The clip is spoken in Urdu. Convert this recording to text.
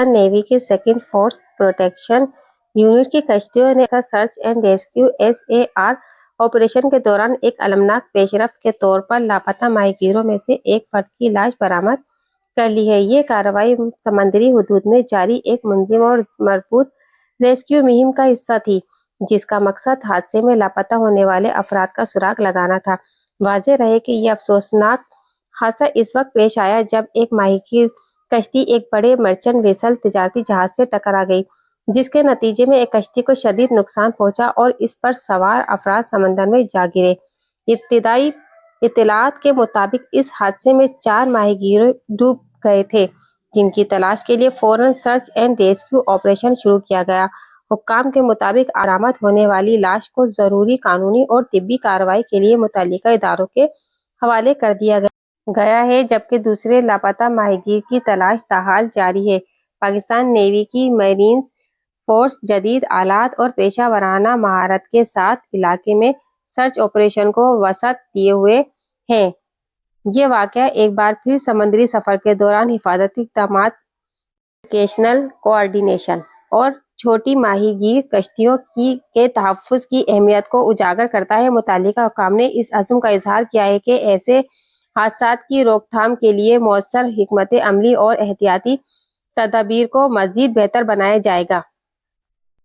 پاکستان نیوی کے سیکنڈ فورس پروٹیکشن یونٹ کی کشتیوں نے search and rescue SAR operation کے دوران ایک المناک پیش رفت کے طور پر لاپتہ ماہی گیروں میں سے ایک فرد کی لاش برآمد کر لی ہے۔ یہ کارروائی سمندری حدود میں جاری ایک منظم اور مربوط ریسکیو مہم کا حصہ تھی، جس کا مقصد حادثے میں لاپتہ ہونے والے افراد کا سراغ لگانا تھا۔ واضح رہے کہ یہ افسوسناک حادثہ اس وقت پیش آیا جب ایک ماہی گیر کشتی ایک بڑے مرچنٹ ویسل تجارتی جہاز سے ٹکرا گئی، جس کے نتیجے میں ایک کشتی کو شدید نقصان پہنچا اور اس پر سوار افراد سمندر میں جا گرے۔ ابتدائی اطلاعات کے مطابق اس حادثے میں 4 ماہی گیر ڈوب گئے تھے، جن کی تلاش کے لیے فوراً سرچ اینڈ ریسکیو آپریشن شروع کیا گیا۔ حکام کے مطابق برآمد ہونے والی لاش کو ضروری قانونی اور طبی کارروائی کے لیے متعلقہ اداروں کے حوالے کر دیا گیا ہے، جبکہ دوسرے لاپتہ ماہی گیر کی تلاش تاحال جاری ہے۔ پاکستان نیوی کی میرین فورس جدید آلات اور پیشہ ورانہ مہارت کے ساتھ علاقے میں سرچ آپریشن کو وسعت دیے ہوئے ہے۔ یہ واقعہ ایک بار پھر سمندری سفر کے دوران حفاظتی اقدامات، آپریشنل کوآرڈینیشن اور چھوٹی ماہی گیر کشتیوں کے تحفظ کی اہمیت کو اجاگر کرتا ہے۔ متعلقہ حکام نے اس عزم کا اظہار کیا ہے کہ ایسے حادثات کی روک تھام کے لیے مؤثر حکمت عملی اور احتیاطی تدابیر کو مزید بہتر بنایا جائے گا۔